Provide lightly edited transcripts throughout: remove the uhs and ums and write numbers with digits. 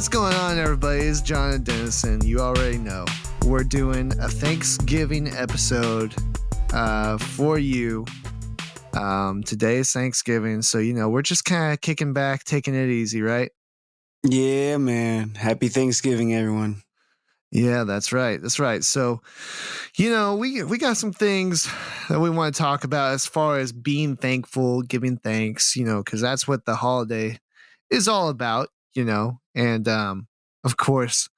What's going on, everybody? It's John and Dennison. You already know. We're doing a Thanksgiving episode for you. Today is Thanksgiving, so, we're just kind of kicking back, taking it easy, right? Yeah, man. Happy Thanksgiving, everyone. Yeah, that's right. That's right. So, we got some things that we want to talk about as far as being thankful, giving thanks, because that's what the holiday is all about, and of course,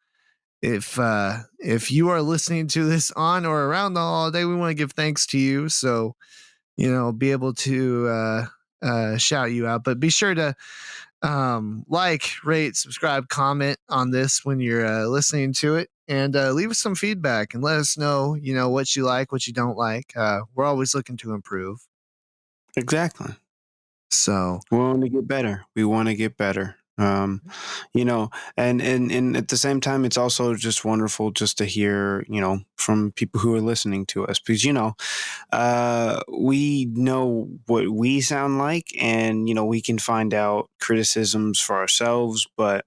if you are listening to this on or around the holiday, we want to give thanks to you. So, be able to shout you out. But be sure to like, rate, subscribe, comment on this when you're listening to it, and leave us some feedback and let us know, what you like, what you don't like. We're always looking to improve. Exactly. So, We want to get better. We want to get better. You know, and at the same time, it's also just wonderful just to hear, from people who are listening to us because, we know what we sound like and, we can find out criticisms for ourselves, but,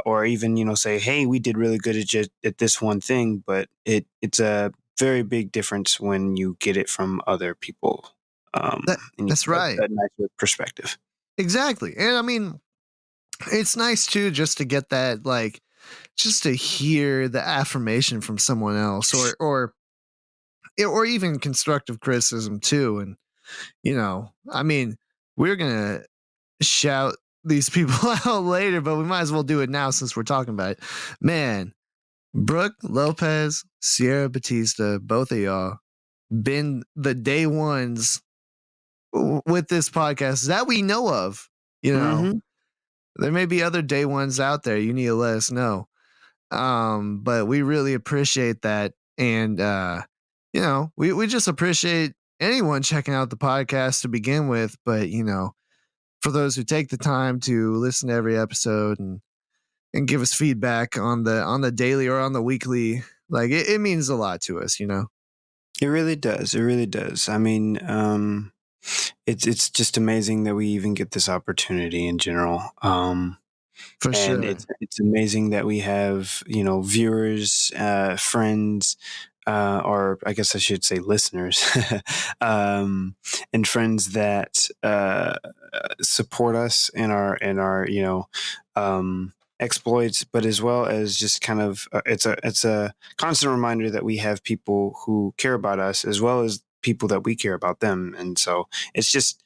or even, say, hey, we did really good at this one thing, but it's a very big difference when you get it from other people. that And you that's get right. a nicer perspective. Exactly. And I mean, it's nice too just to get that, like, just to hear the affirmation from someone else, or even constructive criticism too. And I mean, we're gonna shout these people out later, but we might as well do it now since we're talking about it. Man, Brooke Lopez, Sierra Batista, both of y'all been the day ones with this podcast that we know of. You know, Mm-hmm. there may be other day ones out there. You need to let us know. But we really appreciate that. And we just appreciate anyone checking out the podcast to begin with. But for those who take the time to listen to every episode and give us feedback on the daily or on the weekly, like it means a lot to us. It really does. It really does. I mean, it's just amazing that we even get this opportunity in general. For And sure. it's amazing that we have viewers, friends, or I guess I should say listeners, and friends that support us in our exploits, but as well as just kind of it's a constant reminder that we have people who care about us as well as people that we care about them, and so it's just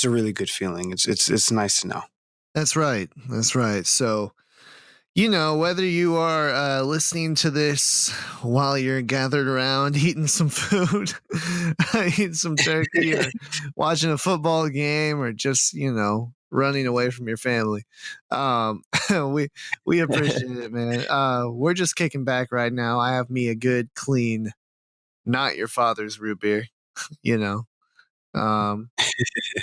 a really good feeling. It's nice to know. That's right. That's right. So, whether you are listening to this while you're gathered around eating some food, eating some turkey, or watching a football game, or just, running away from your family, we we appreciate it, man. We're just kicking back right now. I have me a good, clean, not your father's root beer, you know, um,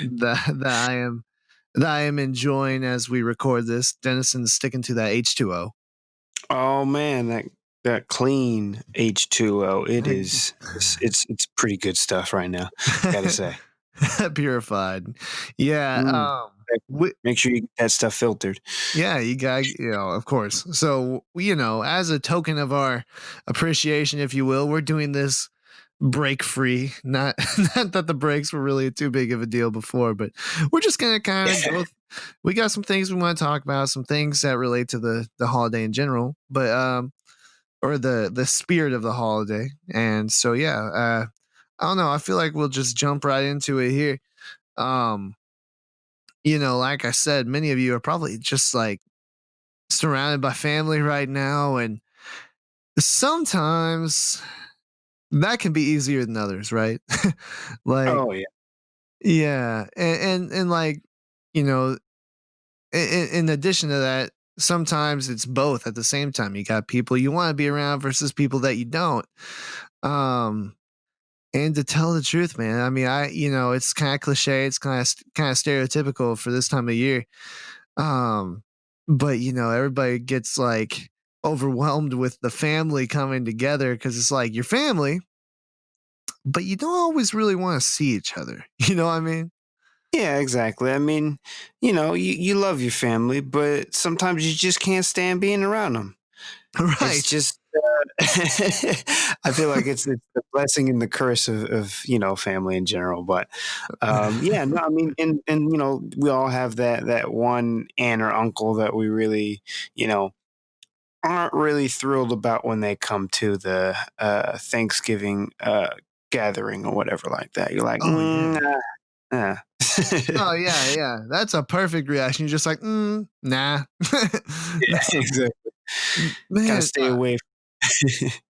that I am enjoying as we record this. Dennison's sticking to that H2O. Oh man, that clean H2O. It is it's pretty good stuff right now. Gotta say. Purified. Yeah. Mm. We, Make sure you get that stuff filtered. yeah, you got, of course. So, as a token of our appreciation, if you will, we're doing this break free. Not, not that the breaks were really too big of a deal before, but we're just going to kind of go. We got some things we want to talk about, some things that relate to the holiday in general, but, or the spirit of the holiday. And so, yeah, I don't know. I feel like we'll just jump right into it here. Um, like I said, many of you are probably just like surrounded by family right now, and sometimes that can be easier than others, right? Like, Oh yeah. yeah, and like, you know, in addition to that, sometimes it's both at the same time. You got people you want to be around versus people that you don't. Um, and to tell the truth, man, I mean, it's kind of cliche, it's kind of stereotypical for this time of year. Um, but everybody gets like overwhelmed with the family coming together because it's like your family, but you don't always really want to see each other. You know what I mean? Yeah, exactly. I mean, you love your family, but sometimes you just can't stand being around them. It's Right. just, I feel like it's the blessing and the curse of family in general. But yeah, no, I mean, and we all have that one aunt or uncle that we really, you know, aren't really thrilled about when they come to the Thanksgiving gathering or whatever like that. You're like, Oh yeah. ah. Oh yeah, yeah. That's a perfect reaction. You're just like, nah. Yeah, exactly. Gotta Man, stay away.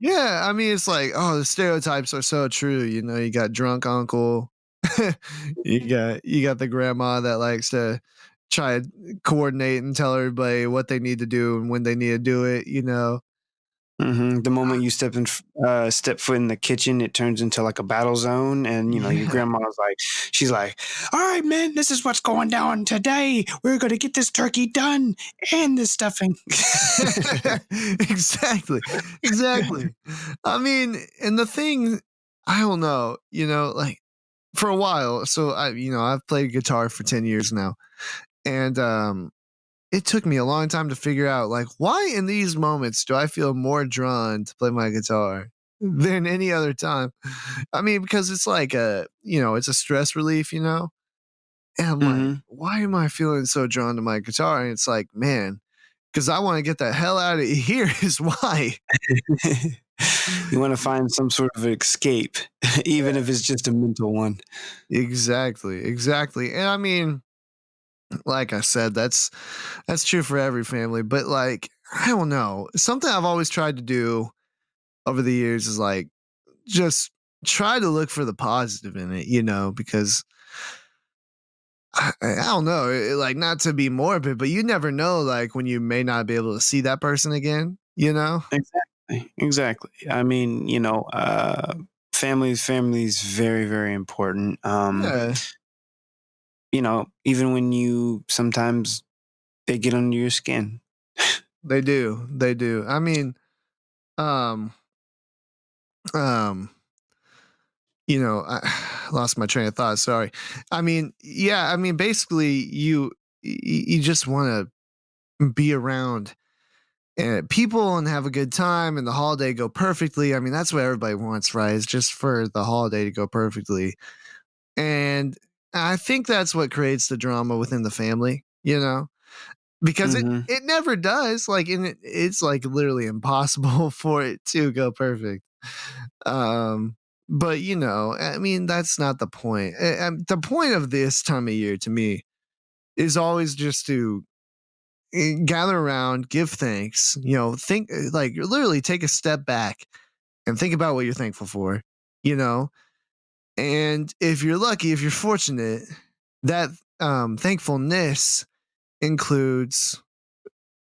yeah, I mean, it's like, oh, the stereotypes are so true. You know, you got drunk uncle, you got the grandma that likes to try to coordinate and tell everybody what they need to do and when they need to do it. You know, The moment you step foot in the kitchen, it turns into like a battle zone, and your yeah, grandma's like, she's like, "All right, man, this is what's going down today. We're gonna get this turkey done and this stuffing." exactly, exactly. I mean, and the thing, I don't know. You know, like for a while. So I've played guitar for 10 years now, and it took me a long time to figure out, like, why in these moments do I feel more drawn to play my guitar than any other time? I mean, because it's like it's a stress relief, And I'm like, hmm why am I feeling so drawn to my guitar? And it's like, man, because I want to get the hell out of here is why. You want to find some sort of escape, even if it's just a mental one. Exactly, exactly. And I mean, like I said, that's true for every family, but like, I don't know. Something I've always tried to do over the years is like just try to look for the positive in it, because I don't know, like not to be morbid, but you never know, like when you may not be able to see that person again, you know? Exactly, exactly. I mean, family's very, very important. Yeah, Even when you sometimes they get under your skin. they do. They do. I mean, um, um, I lost my train of thought. Sorry. I mean, yeah, I mean, basically, you just want to be around people and have a good time and the holiday go perfectly. I mean, that's what everybody wants, right? It's just for the holiday to go perfectly. And I think that's what creates the drama within the family, because it Mhm. it never does. Like, and it's like literally impossible for it to go perfect. Um, but I mean, that's not the point. The point of this time of year to me is always just to gather around, give thanks, think like literally take a step back and think about what you're thankful for, you know? And if you're lucky, if you're fortunate, that thankfulness includes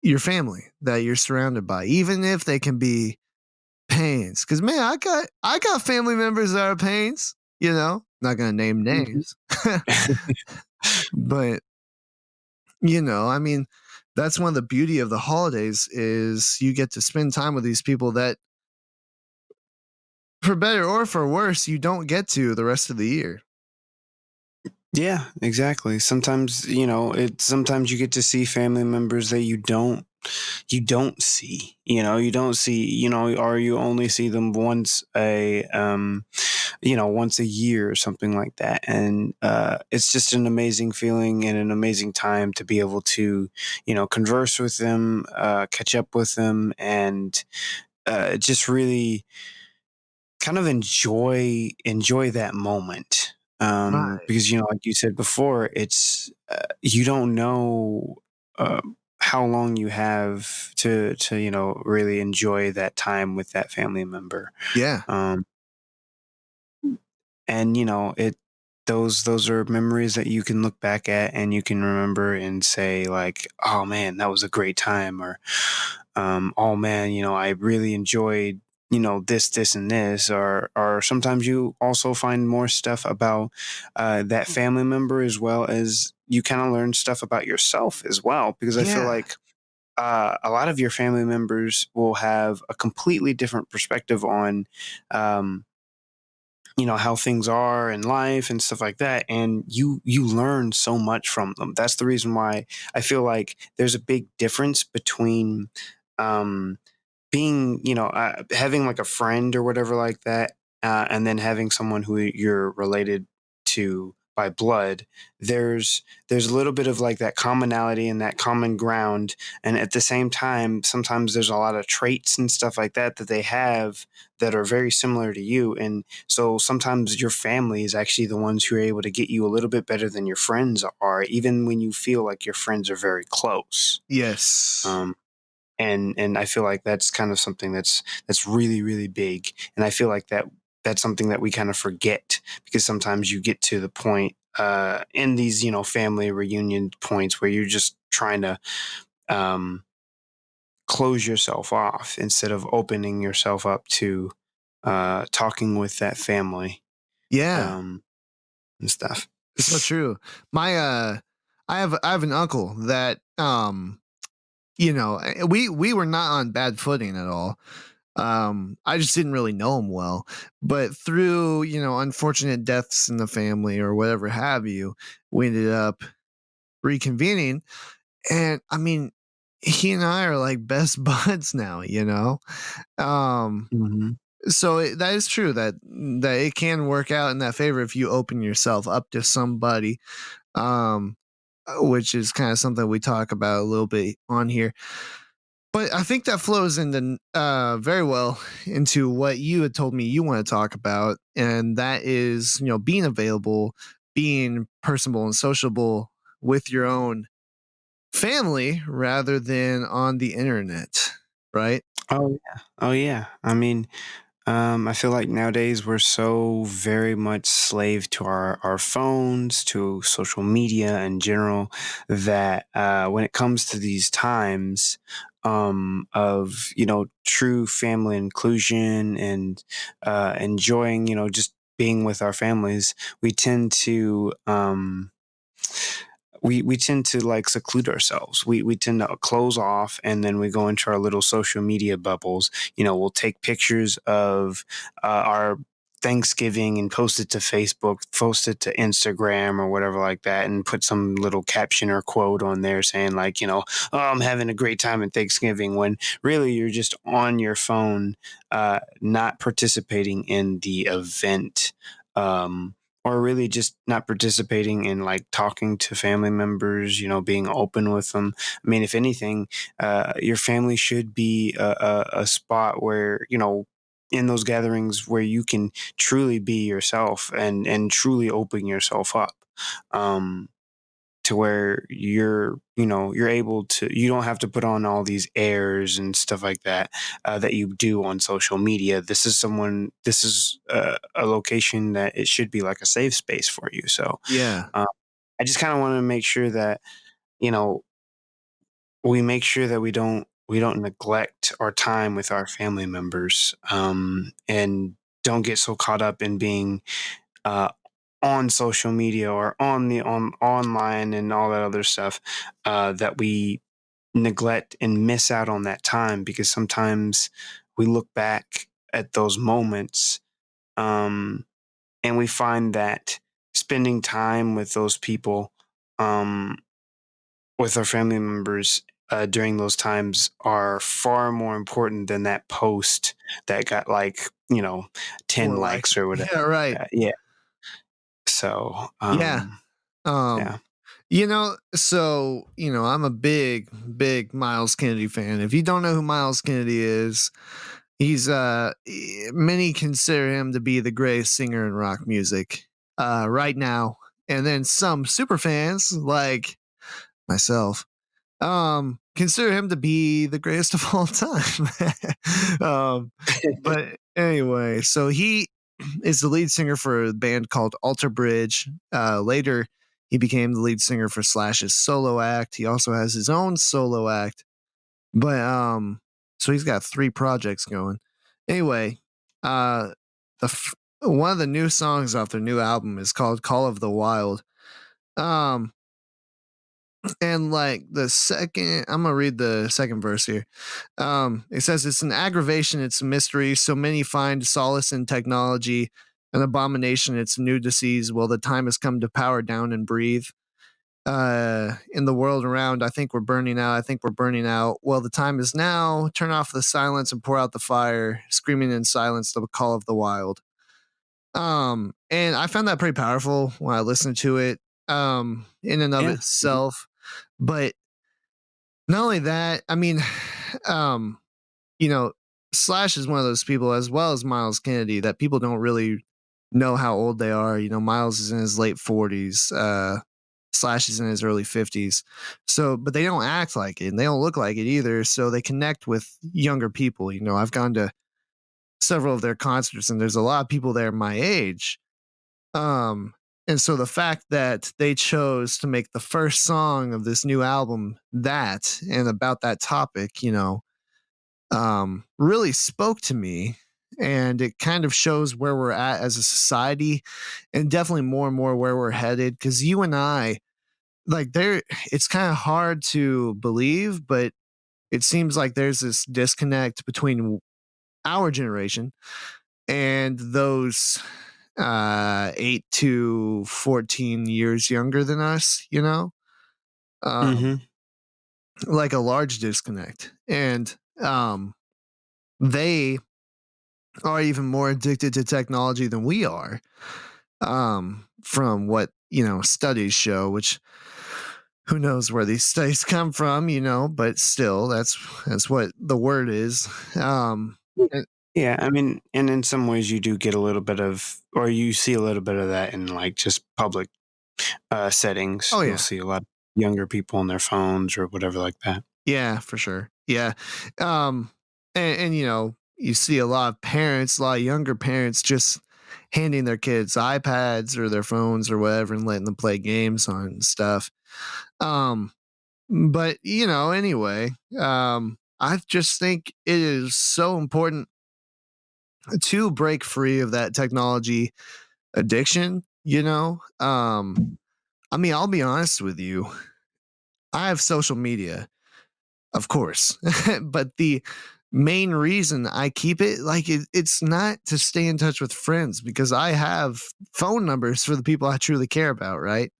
your family that you're surrounded by, even if they can be pains. Cause man, I got family members that are pains, not gonna name Mhm. names. But I mean, that's one of the beauty of the holidays is you get to spend time with these people that for better or for worse, you don't get to the rest of the year. Yeah, exactly. Sometimes you get to see family members that you don't see. Or you only see them once a year or something like that. And it's just an amazing feeling and an amazing time to be able to, converse with them, catch up with them, and just really kind of enjoy that moment. Right. Because like you said before, it's you don't know uh, how long you have to really enjoy that time with that family member. Yeah. um, and it those are memories that you can look back at and you can remember and say like, oh man, that was a great time. Or oh man, I really enjoyed this and this. Or sometimes you also find more stuff about that family member, as well as you kind of learn stuff about yourself as well, because I feel Yeah. like a lot of your family members will have a completely different perspective on um, how things are in life and stuff like that, and you learn so much from them. That's the reason why I feel like there's a big difference between um being, having like a friend or whatever like that, and then having someone who you're related to by blood. There's a little bit of like that commonality and that common ground, and at the same time, sometimes there's a lot of traits and stuff like that that they have that are very similar to you, and so sometimes your family is actually the ones who are able to get you a little bit better than your friends are, even when you feel like your friends are very close. Yes. Um, and I feel like that's kind of something that's really really big, and I feel like that's something that we kind of forget, because sometimes you get to the point in these family reunion points where you're just trying to um, close yourself off instead of opening yourself up to talking with that family, Yeah. um, and stuff. It's so true. My I have an uncle that we were not on bad footing at all. I just didn't really know him well. But through, unfortunate deaths in the family or whatever have you, we ended up reconvening. And I mean, he and I are like best buds now. Um, Hmm. that is true that it can work out in that favor if you open yourself up to somebody. Um, which is kind of something we talk about a little bit on here. But I think that flows into very well into what you had told me you want to talk about, and that is, being available, being personable and sociable with your own family rather than on the internet, right? Oh yeah, oh yeah. I mean, I feel like nowadays we're so very much slave to our phones, to social media in general, that when it comes to these times of true family inclusion and enjoying just being with our families, we tend to we tend to like seclude ourselves. We tend to close off, and then we go into our little social media bubbles. We'll take pictures of our Thanksgiving and post it to Facebook, post it to Instagram or whatever like that, and put some little caption or quote on there saying like, oh, I'm having a great time at Thanksgiving, when really you're just on your phone, not participating in the event. Or really just not participating in like talking to family members, being open with them. I mean, if anything, your family should be a spot where, in those gatherings where you can truly be yourself and truly open yourself up. Um, to where you're able to, you don't have to put on all these airs and stuff like that that you do on social media. This is a location that it should be like a safe space for you. So Yeah. uh, I just kind of want to make sure that you know we make sure that we don't neglect our time with our family members, and don't get so caught up in being uh, on social media or on online and all that other stuff, that we neglect and miss out on that time, because sometimes we look back at those moments, um, and we find that spending time with those people, um, with our family members, during those times are far more important than that post that got like 10 For like, likes or whatever. yeah, right. Yeah. So, Yeah. yeah. Um, I'm a big, big Miles Kennedy fan. If you don't know who Miles Kennedy is, he's many consider him to be the greatest singer in rock music right now. And then some super fans like myself consider him to be the greatest of all time. But anyway, so he is the lead singer for a band called Alter Bridge. Later he became the lead singer for Slash's solo act. He also has his own solo act, but so he's got 3 projects going. Anyway, one of the new songs off their new album is called Call of the Wild. Um and like the second, I'm gonna read the second verse here. It says, "It's an aggravation, it's a mystery. So many find solace in technology. an abomination. It's new disease. Well, the time has come to power down and breathe. In the world around, I think we're burning out. I think we're burning out. Well, the time is now. Turn off the silence and pour out the fire. Screaming in silence, the call of the wild. And I found that pretty powerful when I listened to it. In and of Yeah. Mhm. itself, but not only that, I mean, um, you know, Slash is one of those people, as well as Miles Kennedy, that people don't really know how old they are. Miles is in his late 40s. Slash is in his early 50s. So, but they don't act like it and they don't look like it either. So they connect with younger people. I've gone to several of their concerts and there's a lot of people there my age. Um, and so the fact that they chose to make the first song of this new album that and about that topic, really spoke to me. And it kind of shows where we're at as a society and definitely more and more where we're headed. Cause you and I, like, it's kind of hard to believe, but it seems like there's this disconnect between our generation and those 8 to 14 years younger than us, um, Mhm. like a large disconnect. And they are even more addicted to technology than we are, from what, studies show, which who knows where these studies come from, but still, that's what the word is. And- Yeah, I mean, and in some ways you do get a little bit of, or you see a little bit of that in like just public settings. oh, You'll yeah. see a lot of younger people on their phones or whatever like that. Yeah, for sure. Yeah. Um, and you see a lot of parents, a lot of younger parents just handing their kids iPads or their phones or whatever and letting them play games on stuff. Um, but anyway, I just think it is so important to break free of that technology addiction, I mean, I'll be honest with you. I have social media. Of course. But the main reason I keep it, like, it's not to stay in touch with friends because I have phone numbers for the people I truly care about, right?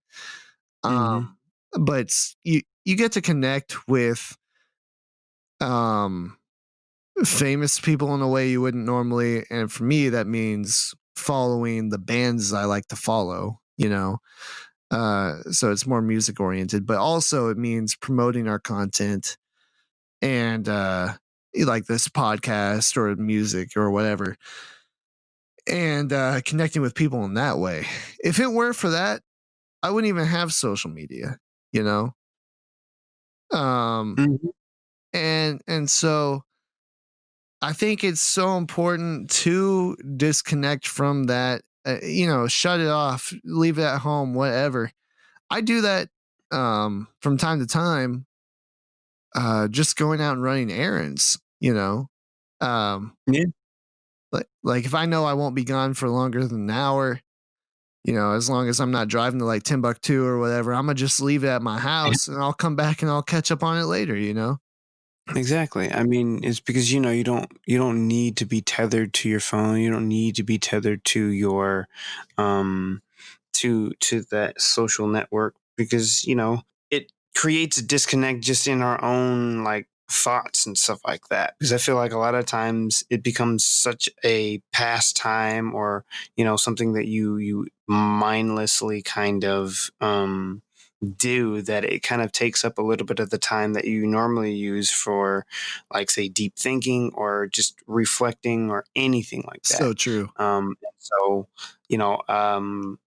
Hmm. Um, but you get to connect with um famous people in a way you wouldn't normally, and for me that means following the bands I like to follow, so it's more music oriented, but also it means promoting our content and like this podcast or music or whatever, and connecting with people in that way. If it weren't for that, I wouldn't even have social media, you know. Um, Hmm. and so I think it's so important to disconnect from that. Shut it off, leave it at home, whatever. I do that from time to time, just going out and running errands. Um, Yeah, like if I know I won't be gone for longer than an hour, as long as I'm not driving to like Timbuktu or whatever, I'm gonna just leave it at my house and I'll come back and I'll catch up on it later. exactly. I mean, it's because you don't need to be tethered to your phone. You don't need to be tethered to your um to that social network because it creates a disconnect just in our own like thoughts and stuff like that, because I feel like a lot of times it becomes such a pastime, or something that you mindlessly kind of do, that it kind of takes up a little bit of the time that you normally use for, like, say, deep thinking or just reflecting or anything like that. So true. So you know um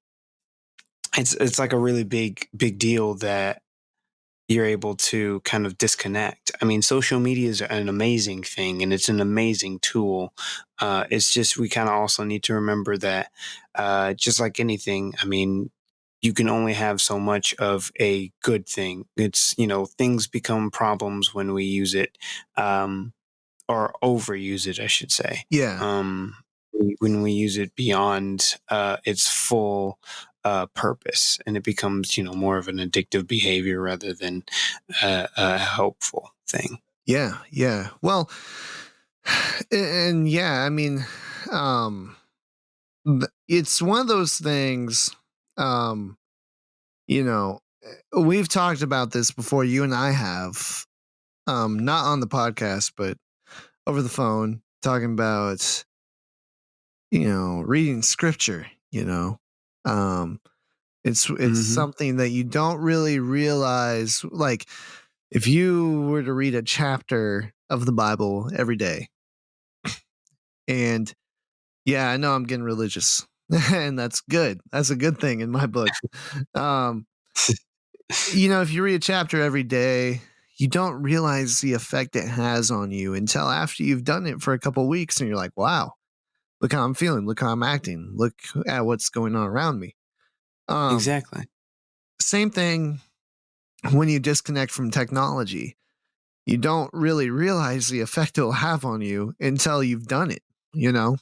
it's like a really big deal that you're able to kind of disconnect. I mean, social media is an amazing thing and it's an amazing tool. It's just we kind of also need to remember that, just like anything, I mean, you can only have so much of a good thing. It's, things become problems when we use it, or overuse it, I should say. Yeah. When we use it beyond its full purpose, and it becomes, more of an addictive behavior rather than a helpful thing. Yeah, yeah. Well, and yeah, I mean, um, It's one of those things, um, you know, we've talked about this before, you and I have, not on the podcast, but over the phone, talking about, reading scripture, you know. Um, it's Hmm. something that you don't really realize, like, if you were to read a chapter of the Bible every day, and yeah, I know I'm getting religious, and that's good. That's a good thing in my book. Um, if you read a chapter every day, you don't realize the effect it has on you until after you've done it for a couple weeks and you're like, wow, look how I'm feeling, look how I'm acting, look at what's going on around me. Um, Exactly. Same thing when you disconnect from technology. You don't really realize the effect it'll have on you until you've done it, you know?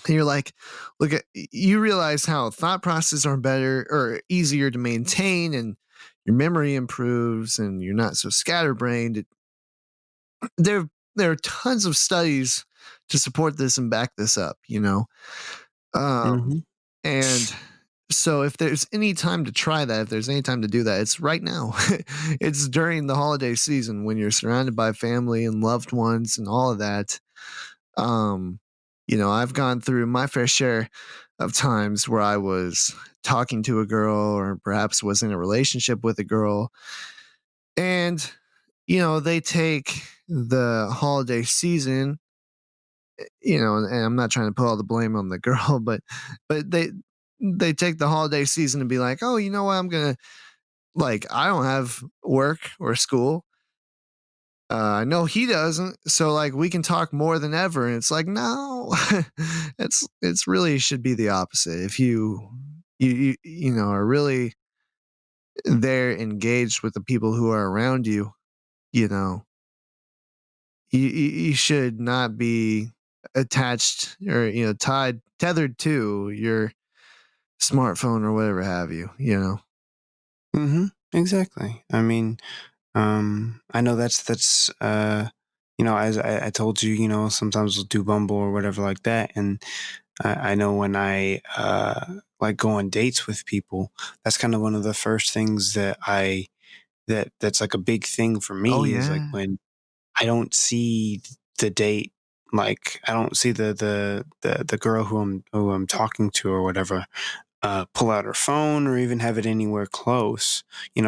And you're like, look at you realize how thought processes are better or easier to maintain, and your memory improves and you're not so scatterbrained. There there are tons of studies to support this and back this up, you know. Um Hmm. and so if there's any time to try that, if there's any time to do that, it's right now. It's during the holiday season when you're surrounded by family and loved ones and all of that. Um, I've gone through my fair share of times where I was talking to a girl or perhaps was in a relationship with a girl, and they take the holiday season, and I'm not trying to put all the blame on the girl, but they take the holiday season and be like, "Oh, you know what? I'm going to like I don't have work or school. I know he doesn't, so like we can talk more than ever." And it's like, no, it's really should be the opposite. If you are really there engaged with the people who are around you, you know, you should not be attached or tethered to your smartphone or whatever have you. Hmm. Exactly. I mean, I know as I told you, sometimes we'll do Bumble or whatever like that, and I know when I like go on dates with people, that's kind of one of the first things that's like a big thing for Oh me is like yeah. when I don't see the date, like I don't see the girl who I'm talking to or whatever, pull out her phone or even have it anywhere close.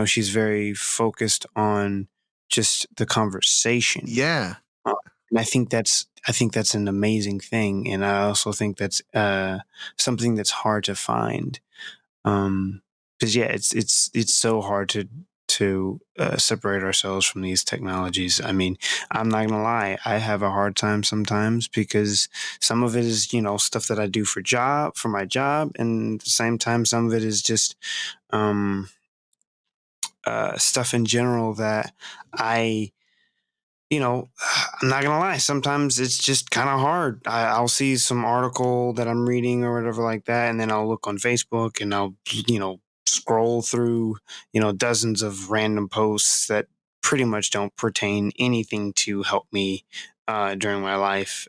She's very focused on just the conversation. Yeah. Uh, and I think that's an amazing thing, and I also think that's something that's hard to find. Because yeah, it's so hard to separate ourselves from these technologies. I mean, I'm not gonna lie, I have a hard time sometimes because some of it is stuff that I do for my job, and at the same time, some of it is just um, stuff in general that I I'm not gonna lie. Sometimes it's just kind of hard. I'll see some article that I'm reading or whatever like that, and then I'll look on Facebook and I'll scroll through dozens of random posts that pretty much don't pertain anything to help me during my life.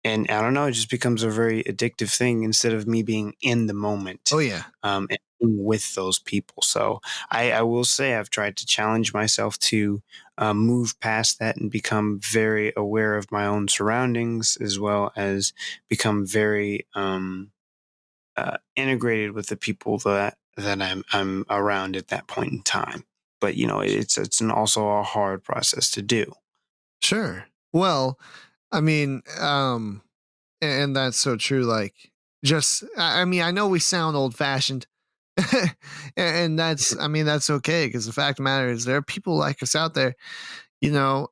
And I don't know, it just becomes a very addictive thing instead of me being in the moment Oh yeah. and being with those people. So I will say I've tried to challenge myself to move past that and become very aware of my own surroundings, as well as become very integrated with the people that I'm around at that point in time. But also a hard process to do. Sure. Well, I mean, and that's so true. Like, just, I mean, I know we sound old fashioned, and I mean, that's okay because the fact of the matter is there are people like us out there, you know.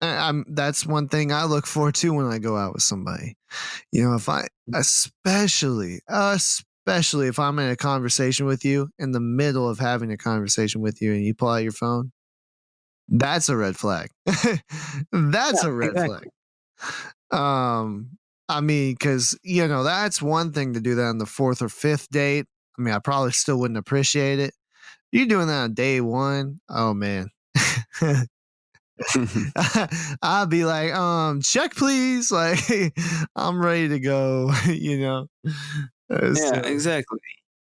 That's one thing I look for too when I go out with somebody. If I, especially if I'm in a conversation with you, in the middle of having a conversation with you, and you pull out your phone, that's a red flag. That's Yeah, a red flag. exactly. Um, I mean, because that's one thing to do that on the fourth or fifth date. I mean, I probably still wouldn't appreciate it. You're doing that on day one. Oh man. I'll be like, check please. Like, I'm ready to go, you know? Yeah, So exactly.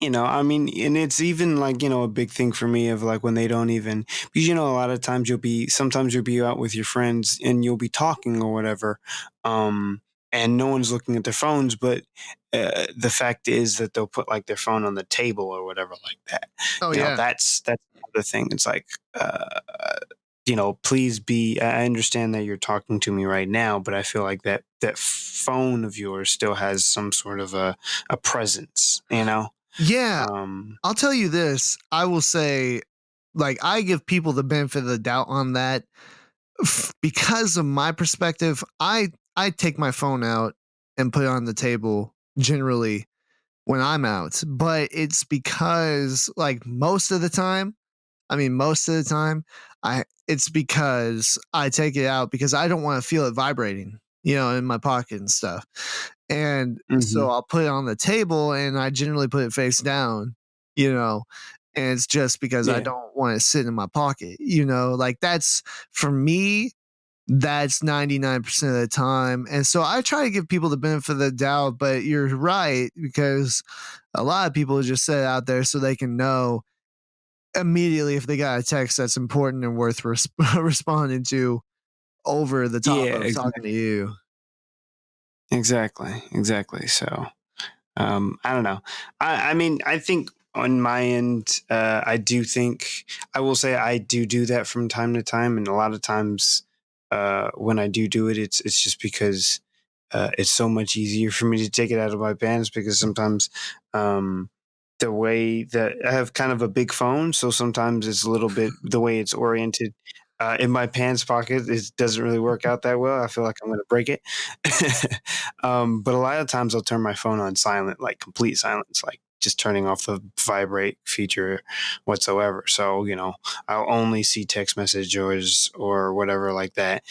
I mean, and it's even like, a big thing for me of like when they don't even, because, a lot of times sometimes you'll be out with your friends and you'll be talking or whatever. Um, and no one's looking at their phones, but the fact is that they'll put like their phone on the table or whatever like that. oh, yeah. That's the thing. It's like, please be, I understand that you're talking to me right now, but I feel like that phone of yours still has some sort of a presence, you know? Yeah, Um, I'll tell you this, I will say, like, I give people the benefit of the doubt on that because of my perspective, I take my phone out and put it on the table generally when I'm out, but it's because, like, most of the time, I mean, most of the time, I it's because I take it out because I don't wanna feel it vibrating, in my pocket and stuff. And so mhm. I'll put it on the table and I generally put it face down, you know, and it's just because I Yeah. don't want it sitting in my pocket, like that's for me, that's 99% of the time. And so I try to give people the benefit of the doubt, but you're right because a lot of people just set it out there so they can know immediately if they got a text that's important and worth responding to over the top Yeah, of talking to you. exactly. So, I don't know. I mean, I think on my end, I do think I will say I do that from time to time, and a lot of times, when I do it, it's just because it's so much easier for me to take it out of my pants because sometimes, um, the way that I have kind of a big phone, so sometimes it's a little bit the way it's oriented. In my pants pocket, it doesn't really work out that well. I feel like I'm going to break it. But a lot of times I'll turn my phone on silent, like complete silence, like just turning off the vibrate feature whatsoever. So, I'll only see text messages or whatever like that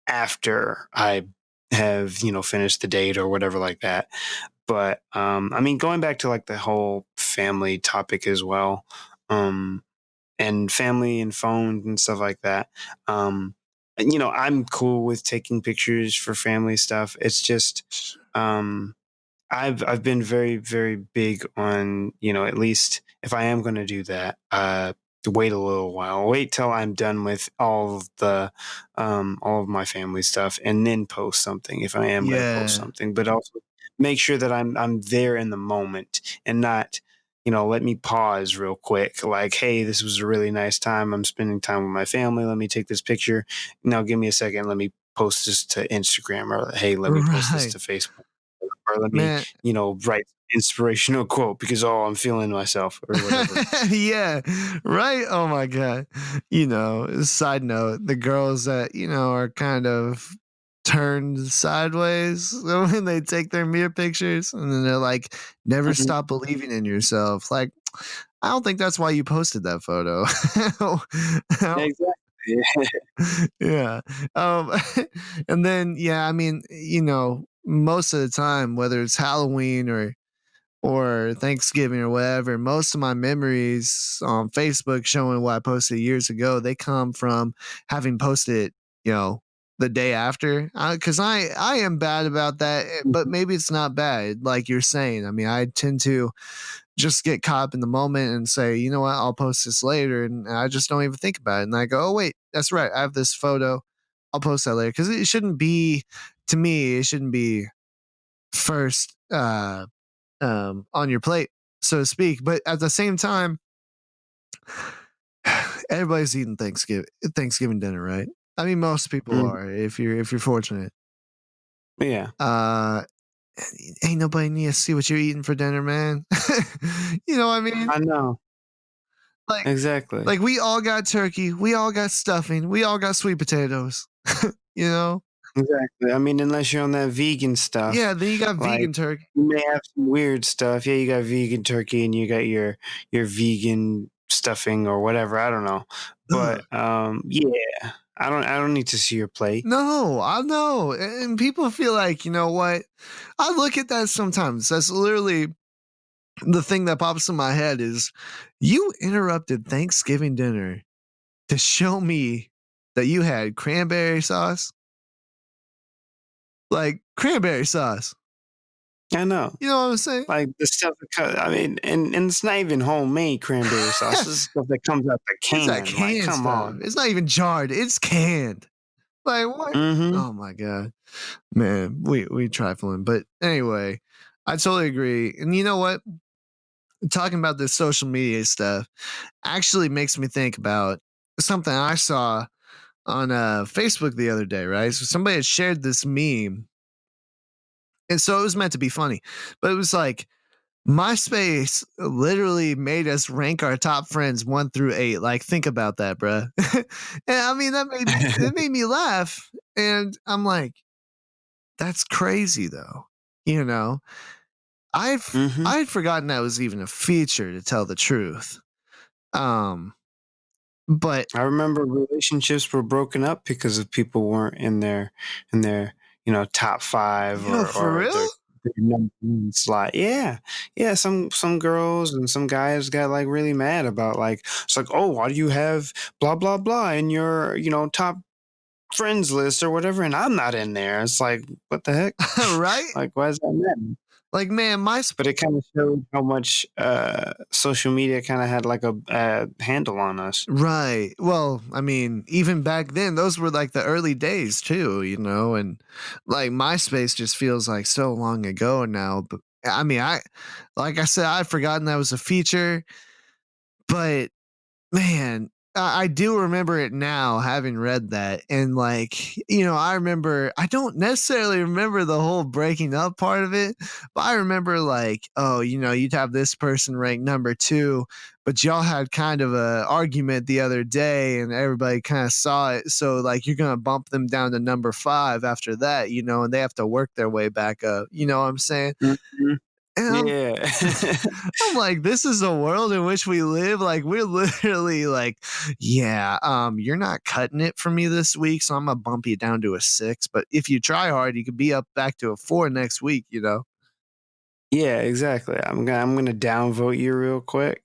after I have, finished the date or whatever like that. But I mean, going back to like the whole family topic as well, um, and family and phones and stuff like that. And, I'm cool with taking pictures for family stuff. It's just, um, I've been very very big on, at least if I am going to do that, to wait a little while, wait till I'm done with all of my family stuff, and then post something if I am going to post Yeah. something. But also make sure that I'm there in the moment and not. Let me pause real quick. Like, hey, this was a really nice time. I'm spending time with my family. Let me take this picture. Now, give me a second. Let me post this to Instagram, or hey, let me post this Right. to Facebook, or let me, Man. write inspirational quote because I'm feeling myself or whatever. Yeah, right? Oh my god. Side note, the girls that, are kind of turned sideways when they take their mirror pictures and then they're like, never Mhm. stop believing in yourself. Like, I don't think that's why you posted that photo. I don't Exactly. yeah. Um, and then, yeah, I mean, most of the time, whether it's Halloween or Thanksgiving or whatever, most of my memories on Facebook showing what I posted years ago, they come from having posted it, the day after. Because I am bad about that, but Mhm. maybe it's not bad, like you're saying. I mean, I tend to just get caught up in the moment and say, you know what, I'll post this later, and I just don't even think about it. And I go, oh wait, that's right, I have this photo. I'll post that later because it shouldn't be. To me, it shouldn't be first on your plate, so to speak. But at the same time, everybody's eating Thanksgiving dinner, right? I mean, most people Mhm. are if you're fortunate. Yeah, Uh, ain't nobody need to see what you're eating for dinner, man. You know what I mean? I know. Like, Exactly. we all got turkey, we all got stuffing, we all got sweet potatoes. You know? Exactly. I mean, unless you're on that vegan stuff, Yeah, then you got like vegan turkey. you may have some weird stuff. Yeah, you got vegan turkey and you got your vegan stuffing or whatever. I don't know, but Ugh. yeah, I don't need to see your plate. No, I know. And people feel like, you know what? I look at that sometimes. That's literally the thing that pops in my head is you interrupted Thanksgiving dinner to show me that you had cranberry sauce, like cranberry sauce. I know. You know what I'm saying? Like, the stuff that I mean, and it's not even homemade cranberry sauce, this is stuff that comes out the It's that can, like, canned come stuff. on. It's not even jarred. It's canned. Like what? Mhm. Oh my god, man, we trifling. But anyway, I totally agree. And you know what? Talking about this social media stuff actually makes me think about something I saw on Facebook the other day. Right, so somebody had shared this meme, and so it was meant to be funny, but it was like MySpace literally made us rank our top friends 1 through 8. Like, think about that, bruh. And I mean, it made me laugh, and I'm like, "That's crazy, though." You know? Mhm. I'd forgotten that was even a feature, to tell the truth. Um, but I remember relationships were broken up because of people weren't in their, top 5 yo, for or real? their number 1 slot. Yeah. Yeah, some girls and some guys got, like, really mad about, like it's like, "Oh, why do you have blah, blah, blah in your, top friends list or whatever, and I'm not in there?" It's like, "What the heck?" Right? Like, why does that matter? Like, man, But it kinda showed how much, social media kinda had, like, a handle on us. Right. Well, I mean, even back then, those were like the early days too, and like MySpace just feels like so long ago now. But I mean, like I said, I'd forgotten that was a feature, but man, I do remember it now, having read that, and, like, I remember I don't necessarily remember the whole breaking up part of it, but I remember, like, oh, you'd have this person ranked number 2, but y'all had kind of a argument the other day, and everybody kinda saw it, so, like, you're gonna bump them down to number 5 after that, and they have to work their way back up, you know what I'm saying? Mhm. And Yeah. I'm like, this is the world in which we live. Like, we're literally like, yeah, you're not cutting it for me this week, so I'm gonna bump you down to a 6. But if you try hard, you could be up back to a 4 next week. Yeah, exactly. I'm gonna downvote you real quick.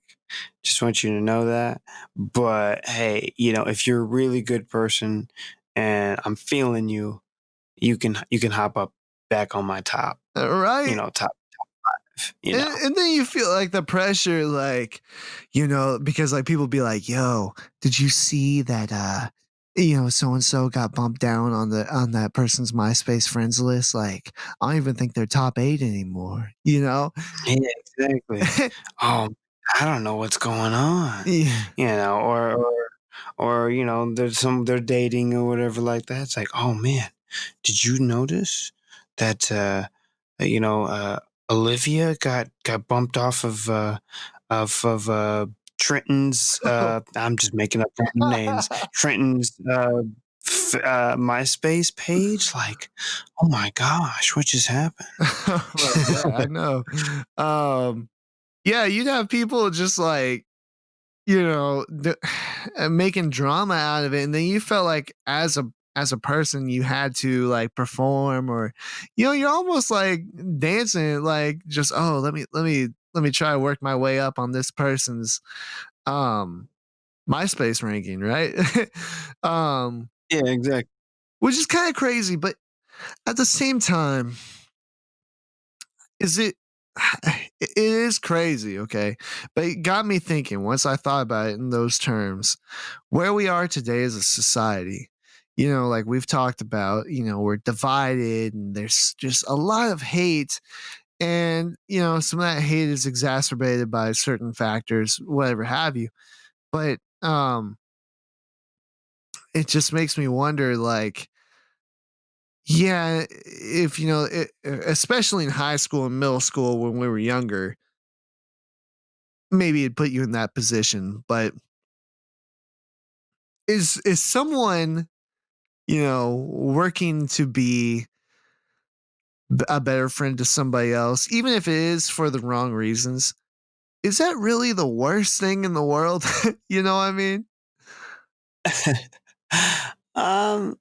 Just want you to know that. But hey, if you're a really good person and I'm feeling you, you can hop up back on my top, Right? top 5, And then you feel like the pressure, like, because like people be like, yo, did you see that so and so got bumped down on that person's MySpace friends list? Like, I don't even think they're top 8 anymore? Yeah, exactly. Oh, I don't know what's going on, Yeah. or they're dating or whatever like that. It's like, oh man, did you notice that you know Olivia got bumped off of Trenton's I'm just making up random names. Trenton's MySpace page. Like, oh my gosh, what just happened? Well, yeah, I know. Um, yeah, you'd have people just like, making drama out of it, and then you felt like as a person you had to like perform, or you're almost like dancing, like just, oh, let me try to work my way up on this person's um MySpace ranking, right? um, Yeah, exactly. which is kind of crazy, but at the same time, is it it is crazy, okay? But it got me thinking once I thought about it in those terms, where we are today as a society. Like we've talked about, we're divided and there's just a lot of hate. And, some of that hate is exacerbated by certain factors, whatever have you. But it just makes me wonder, like, yeah, if, especially in high school and middle school when we were younger, maybe it put you in that position. But is someone, working to be a better friend to somebody else, even if it is for the wrong reasons, is that really the worst thing in the world? You know what I mean? um,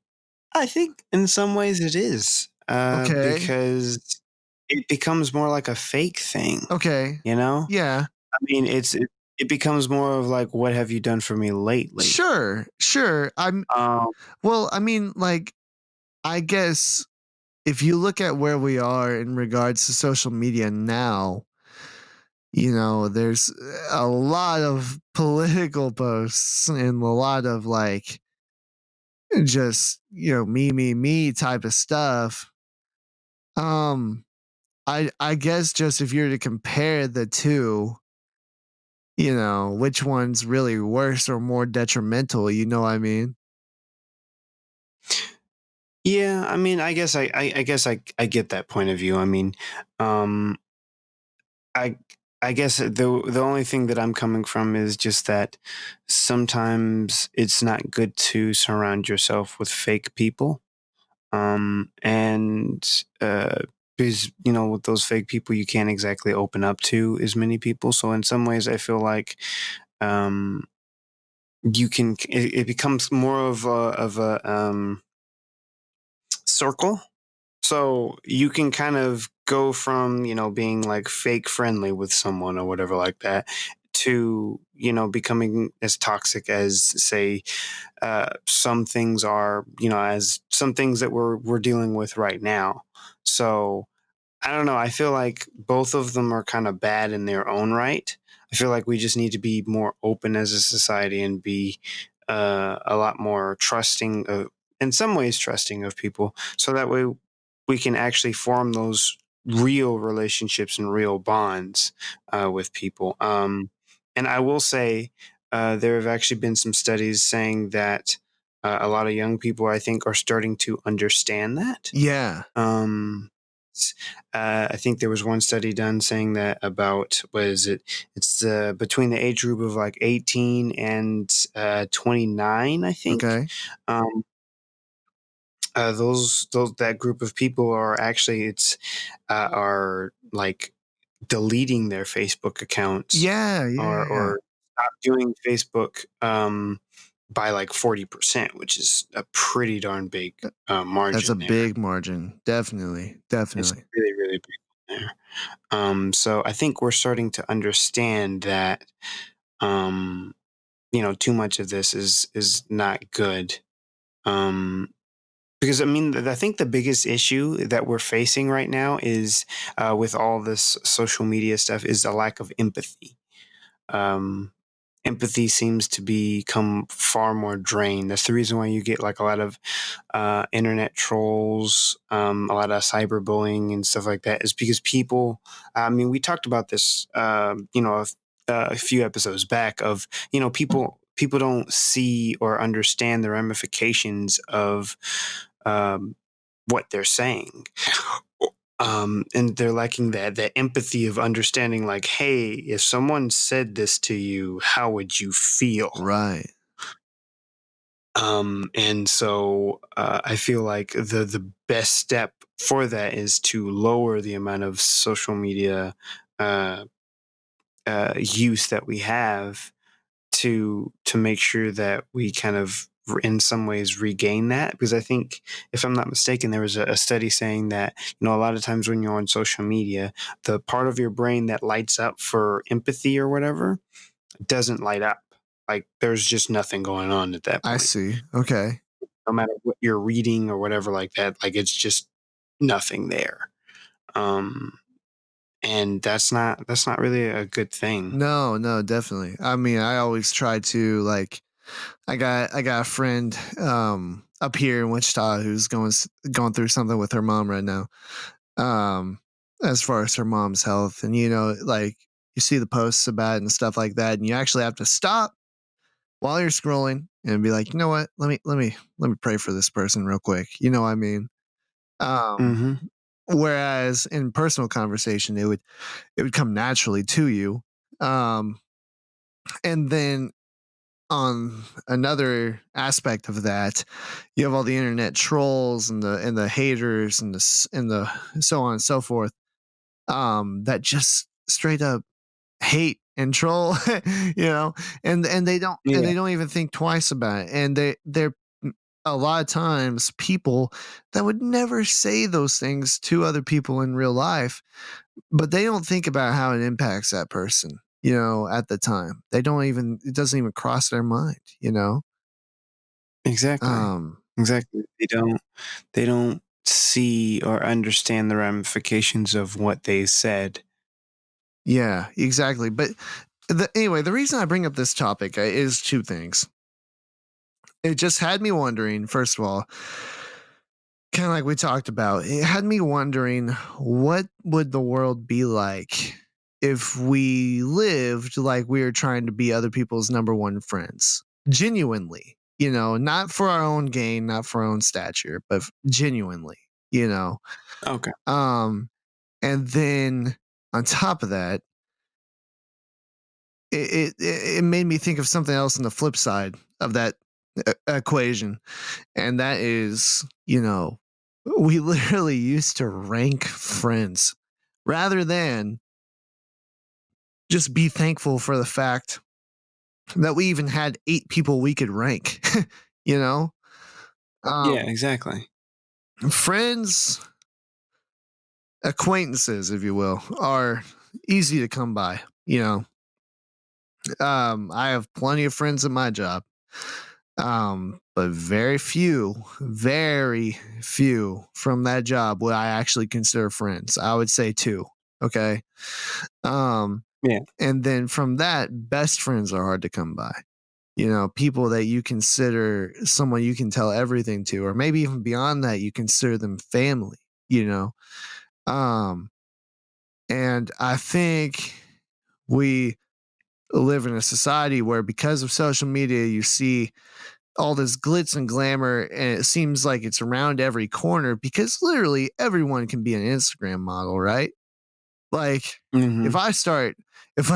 I think in some ways it is, Okay. because it becomes more like a fake thing, Okay. you know? Yeah. I mean, it's it becomes more of like, what have you done for me lately? Sure, sure. Um, Well, I mean, like, I guess if you look at where we are in regards to social media now, there's a lot of political posts and a lot of like just, me type of stuff. Um, I guess just if you're to compare the two, which one's really worse or more detrimental, you know what I mean? yeah, I mean, I guess I get that point of view. I mean, um, I I guess the only thing that I'm coming from is just that sometimes it's not good to surround yourself with fake people. And because with those fake people, you can't exactly open up to as many people. So in some ways, I feel like um, it becomes more of a circle. So you can kind of go from, being like fake friendly with someone or whatever like that to, becoming as toxic as, say, some things are, as some things that we're dealing with right now. So I don't know. I feel like both of them are kind of bad in their own right. I feel like we just need to be more open as a society and be a lot more trusting of, in some ways, trusting of people, so that way we can actually form those real relationships and real bonds with people. And I will say, there have actually been some studies saying that a lot of young people, I think, are starting to understand that. Yeah. Um, I think there was one study done saying that about, what is it? It's between the age group of like 18 and 29, I think. Okay. Um, those that group of people are actually, it's are like deleting their Facebook accounts, Yeah, or yeah, yeah. or stop doing Facebook by like 40%, which is a pretty darn big That's a margin there. big margin. Definitely. It's Definitely. really, really big there. So I think we're starting to understand that, um, too much of this is not good. Um, because I mean, I think the biggest issue that we're facing right now is, with all this social media stuff, is a lack of empathy. Um, Empathy seems to become far more drained. That's the reason why you get like a lot of internet trolls, a lot of cyberbullying and stuff like that, is because people. I mean, we talked about this, a few episodes back. Of people don't see or understand the ramifications of um, what they're saying, and they're lacking that empathy of understanding, like, hey, if someone said this to you, how would you feel? Right. And so I feel like the best step for that is to lower the amount of social media uh, use that we have, to make sure that we kind of in some ways regain that. Because I think, if I'm not mistaken, there was a study saying that, a lot of times when you're on social media, the part of your brain that lights up for empathy or whatever doesn't light up. Like, there's just nothing going on at that I point, see. Okay. no matter what you're reading or whatever like that. Like, it's just nothing there. um and that's not really a good thing. No, no, definitely. I mean, I always try to like I got a friend up here in Wichita who's going through something with her mom right now. Um as far as her mom's health, and like you see the posts about it and stuff like that, and you actually have to stop while you're scrolling and be like, "You know what? Let me pray for this person real quick." You know what I mean? Um Hmm. Whereas in personal conversation, it would come naturally to you. Um, and then on another aspect of that, you have all the internet trolls and the haters and the so on and so forth. That just straight up hate and troll, you know, and they Yeah. don't even think twice about it, and they're a lot of times people that would never say those things to other people in real life, but they don't think about how it impacts that person. at the time. They don't even it doesn't even cross their mind. Exactly. Um, Exactly. They don't see or understand the ramifications of what they said. yeah, exactly. But anyway, the reason I bring up this topic is two things. It just had me wondering, first of all, kind of like we talked about, it had me wondering what would the world be like if we lived like we were trying to be other people's number one friends, genuinely, not for our own gain, not for our own stature, but genuinely, you know. Okay. Um, and then on top of that, it made me think of something else on the flip side of that equation, and that is, we literally used to rank friends rather than just be thankful for the fact that we even had 8 people we could rank. you know, Yeah, um, exactly. friends, acquaintances, if you will, are easy to come by. I have plenty of friends at my job. But very few from that job would I actually consider friends. I would say two. Okay. Um, Yeah. and then from that, best friends are hard to come by. People that you consider someone you can tell everything to, or maybe even beyond that, you consider them family, you know? Um, and I think we live in a society where because of social media, you see all this glitz and glamour, and it seems like it's around every corner because literally everyone can be an Instagram model, right? Like if Mhm. I start if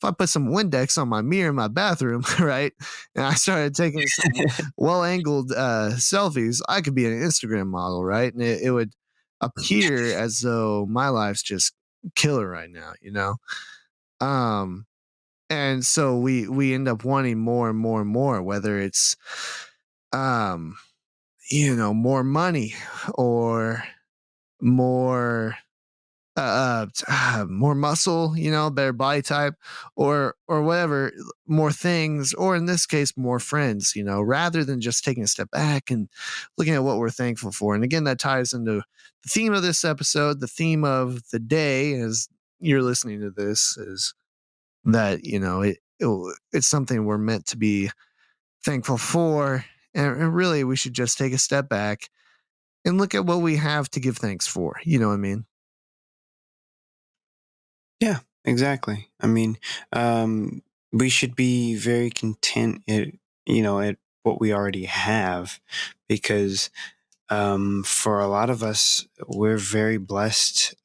I put some Windex on my mirror in my bathroom, right, and I started taking some well angled selfies, I could be an Instagram model, right, and it would appear as though my life's just killer right now. Um, and so we end up wanting more and more and more, whether it's um more money or more more muscle, better body type, or whatever, more things, or in this case, more friends, rather than just taking a step back and looking at what we're thankful for. And again, that ties into the theme of this episode. The theme of the day, as you're listening to this, is that it's something we're meant to be thankful for, and really we should just take a step back and look at what we have to give thanks for. You know what I mean? Yeah, exactly. I mean, um, we should be very content at what we already have because for a lot of us, we're very blessed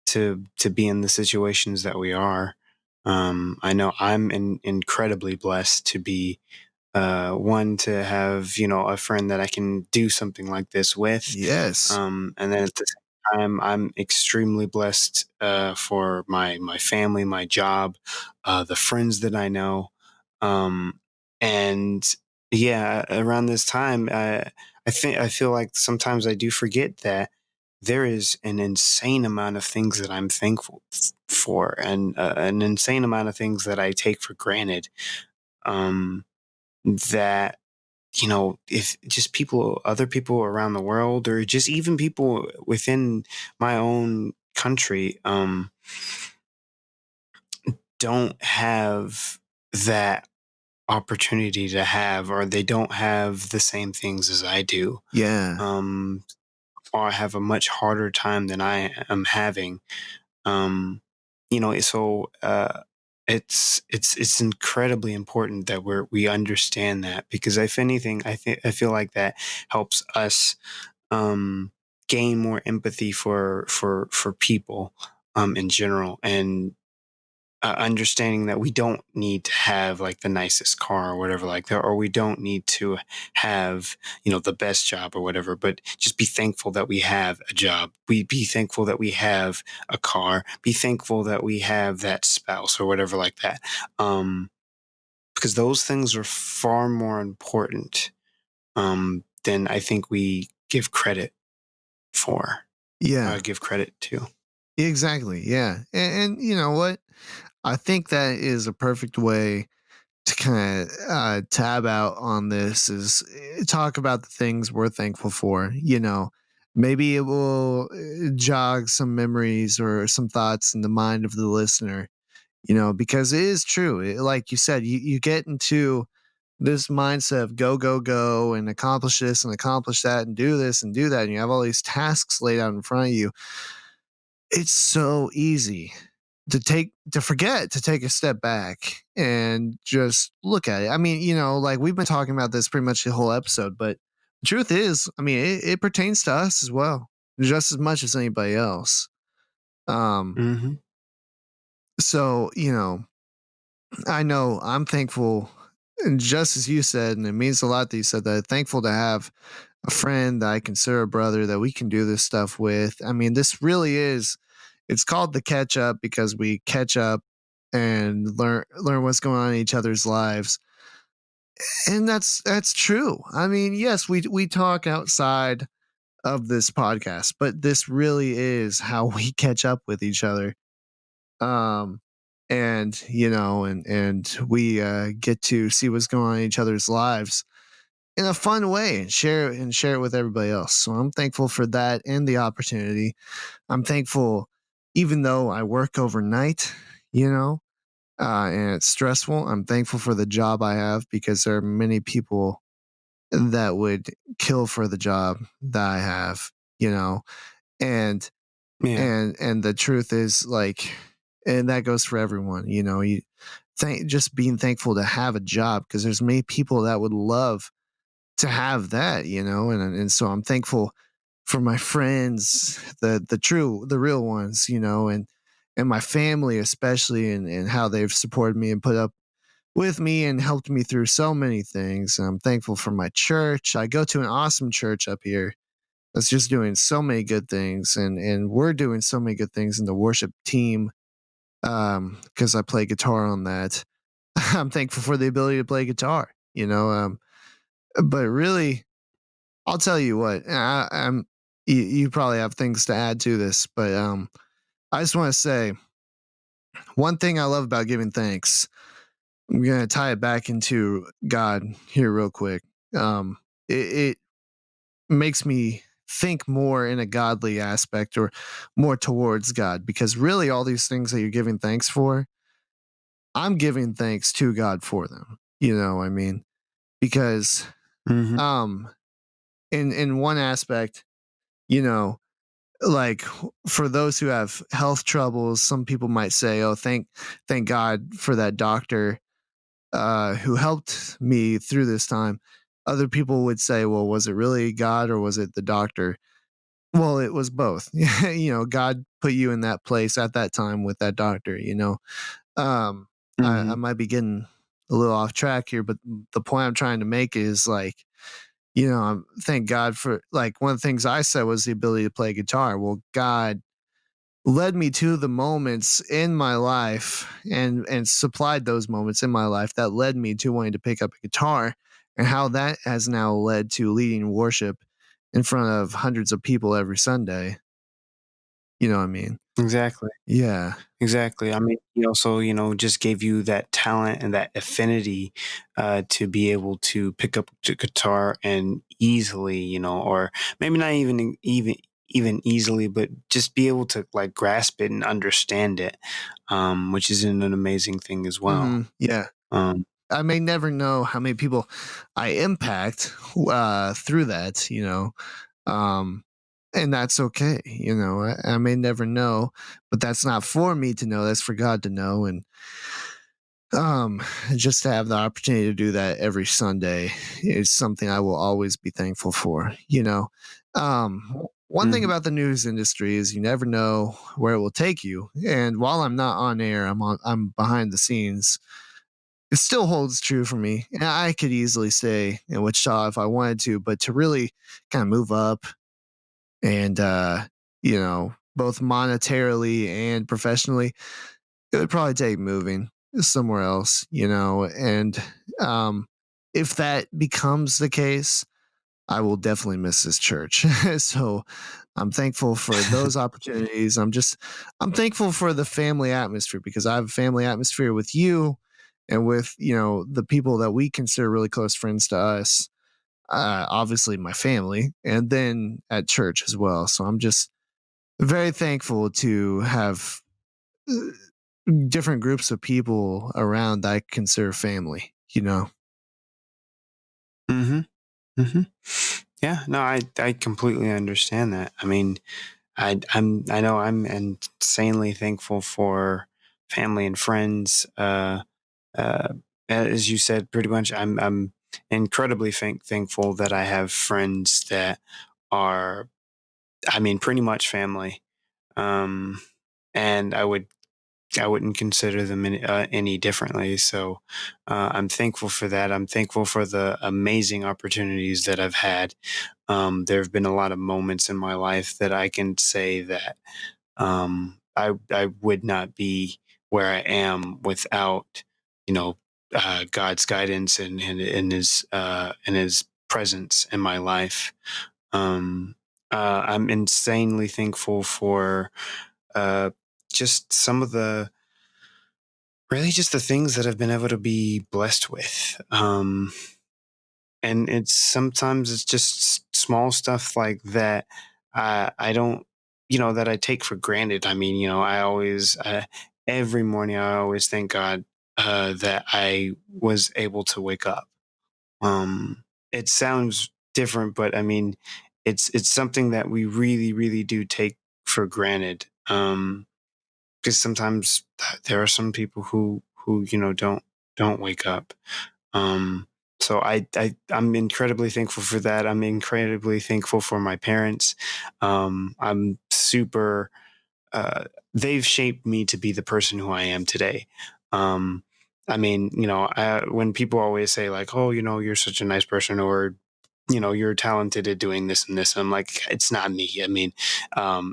to be in the situations that we are. I know I'm incredibly blessed to be one to have a friend that I can do something like this with, Yes. and then at the same time, I'm extremely blessed for my family, my job, the friends that I know, and yeah, around this time, I feel like sometimes I do forget that there is an insane amount of things that I'm thankful for, and an insane amount of things that I take for granted. Um, that if just other people around the world, or just even people within my own country, don't have that opportunity to have, or they don't have the same things as I do, Yeah. um, or have a much harder time than I am having. Um, so it's incredibly important that we understand that, because if anything, I feel like that helps us um, gain more empathy for people in general, and understanding that we don't need to have like the nicest car or whatever like that, or we don't need to have the best job or whatever, but just be thankful that we have a job. We be thankful that we have a car. Be thankful that we have that spouse or whatever like that. Because those things are far more important than I think we give credit for, Yeah. give credit to. Exactly. Yeah. And you know what? I think that is a perfect way to kind of tab out on this is talk about the things we're thankful for. Maybe it will jog some memories or some thoughts in the mind of the listener, because it is true. Like you said, you get into this mindset of go, go, go and accomplish this and accomplish that and do this and do that. And you have all these tasks laid out in front of you. It's so easy to forget to take a step back and just look at it. I mean, like we've been talking about this pretty much the whole episode, but the truth is, I mean, it pertains to us as well, just as much as anybody else. Um, Hmm. so I know I'm thankful, and just as you said, and it means a lot that you said that. Thankful to have a friend that I consider a brother that we can do this stuff with. I mean, this really is. It's called the catch up because we catch up and learn what's going on in each other's lives, and that's true. I mean, yes, we talk outside of this podcast, but this really is how we catch up with each other. Um, and and we get to see what's going on in each other's lives in a fun way and share it with everybody else. So I'm thankful for that and the opportunity. I'm thankful, even though I work overnight, you know, and it's stressful. I'm thankful for the job I have because there are many people that would kill for the job that I have, you know, and Yeah. and the truth is like, and that goes for everyone, you just being thankful to have a job because there's many people that would love to have that, and so I'm thankful for my friends, the real ones, and my family especially, and how they've supported me and put up with me and helped me through so many things. I'm thankful for my church. I go to an awesome church up here that's just doing so many good things, and we're doing so many good things in the worship team because I play guitar on that. I'm thankful for the ability to play guitar, but really I'll tell you what. You probably have things to add to this, but I just want to say one thing I love about giving thanks. I'm gonna tie it back into God here real quick. It makes me think more in a godly aspect or more towards God because really all these things that you're giving thanks for, I'm giving thanks to God for them. I mean, because Hmm. um in one aspect, you know, like for those who have health troubles, some people might say, "Oh, thank God for that doctor who helped me through this time." Other people would say, "Well, was it really God or was it the doctor?" Well, it was both. God put you in that place at that time with that doctor. Um, I Hmm. might be getting a little off track here, but the point I'm trying to make is like, thank God for like one of the things I said was the ability to play guitar. Well, God led me to the moments in my life and supplied those moments in my life that led me to wanting to pick up a guitar, and how that has now led to leading worship in front of hundreds of people every Sunday. You know what I mean? Exactly. Yeah. Exactly. I mean, he also, just gave you that talent and that affinity to be able to pick up the guitar and easily, or maybe not even easily, but just be able to like grasp it and understand it, which is an amazing thing as well. Yeah. Um, I may never know how many people I impact through that, um, and that's okay. I may never know, but that's not for me to know. That's for God to know, and um, just to have the opportunity to do that every Sunday is something I will always be thankful for. One thing mhm. about the news industry is you never know where it will take you, and while I'm not on air, I'm behind the scenes. It still holds true for me. And I could easily stay in Wichita if I wanted to, but to really kind of move up and both monetarily and professionally, it would probably take moving somewhere else, and um if that becomes the case, I will definitely miss this church. So I'm thankful for those opportunities. I'm thankful for the family atmosphere because I have a family atmosphere with you and with, the people that we consider really close friends to us. Obviously my family and then at church as well. So I'm just very thankful to have uh, different groups of people around that I consider family. Hmm. Hmm. Yeah, no, I completely understand that. I mean, I know I'm insanely thankful for family and friends. Uh, as you said, pretty much, I'm incredibly thankful that I have friends that are, I mean, pretty much family. Um, and I wouldn't consider them any differently. So I'm thankful for that. I'm thankful for the amazing opportunities that I've had. There have been a lot of moments in my life that I can say that I would not be where I am without, you know, God's guidance and His presence in my life. Um, I'm insanely thankful for uh, just some of the really just the things that I've been able to be blessed with. And it's sometimes it's just small stuff like that. I don't, that I take for granted. I mean, I always, every morning, I always thank God that I was able to wake up. Um, it sounds different, but I mean, it's something that we really, really do take for granted. Because sometimes there are some people who don't wake up. Um, so I'm incredibly thankful for that. I'm incredibly thankful for my parents. I'm super. Uh, they've shaped me to be the person who I am today. Um, I mean, when people always say like, "Oh, you're such a nice person," or you're talented at doing this and this, and I'm like, it's not me. I mean,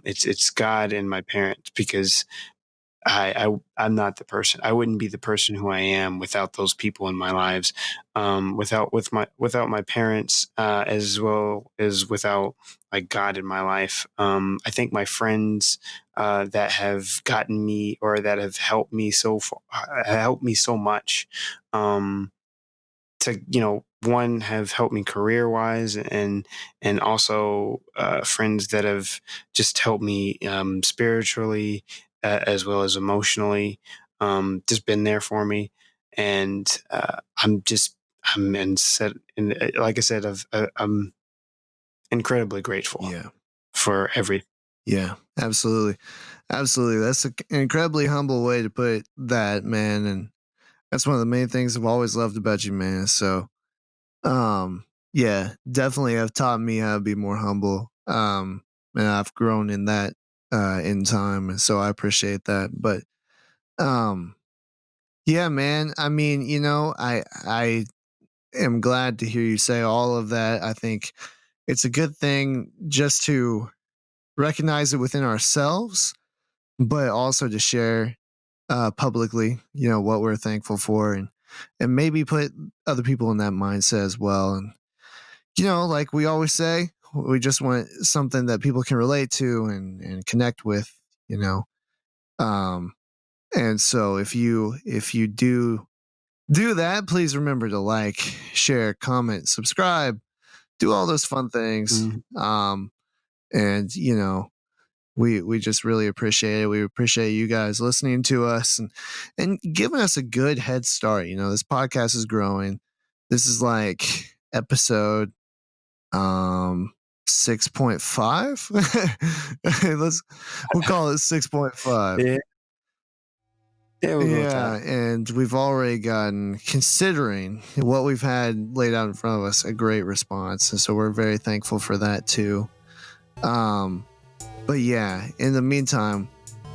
it's God and my parents because I'm not the person. I wouldn't be the person who I am without those people in my lives, without my parents, as well as without like God in my life. I think my friends that have gotten me or that have helped me so far, helped me so much. Um, to one have helped me career wise and also friends that have just helped me spiritually as well as emotionally, just been there for me. And I'm and said and like I said I'm incredibly grateful Yeah. for everything. Yeah. Absolutely. Absolutely. That's an incredibly humble way to put that, man. And that's one of the main things I've always loved about you, man. So, yeah, definitely have taught me how to be more humble. And I've grown in that in time. And so I appreciate that. But, um, yeah, man. I mean, I am glad to hear you say all of that. I think it's a good thing just to recognize it within ourselves, but also to share publicly, what we're thankful for and maybe put other people in that mindset as well. And like we always say, we just want something that people can relate to and connect with, you know. Um and so if you do that, please remember to like, share, comment, subscribe, do all those fun things. Mhm. And we just really appreciate it. We appreciate you guys listening to us and giving us a good head start. This podcast is growing. This is like episode 6.5. Let's we'll call it 6.5. Yeah, yeah, we'll go with Yeah, that. and we've already gotten, considering what we've had laid out in front of us, a great response. And so we're very thankful for that too. Um, but yeah, in the meantime,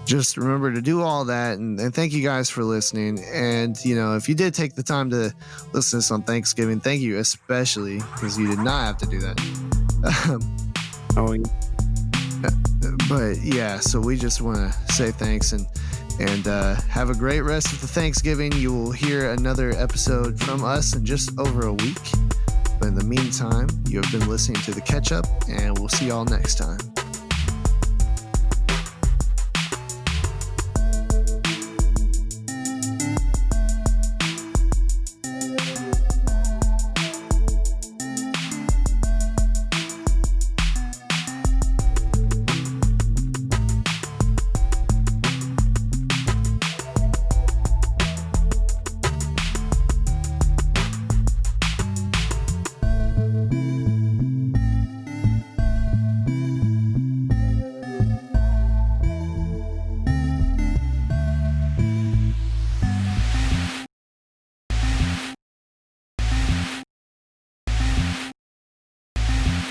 just remember to do all that and thank you guys for listening. And if you did take the time to listen to this on Thanksgiving, thank you especially because you did not have to do that. Oh, yeah. But yeah, so we just want to say thanks and have a great rest of the Thanksgiving. You will hear another episode from us in just over a week. But in the meantime, you have been listening to The Catch Up, and we'll see y'all next time.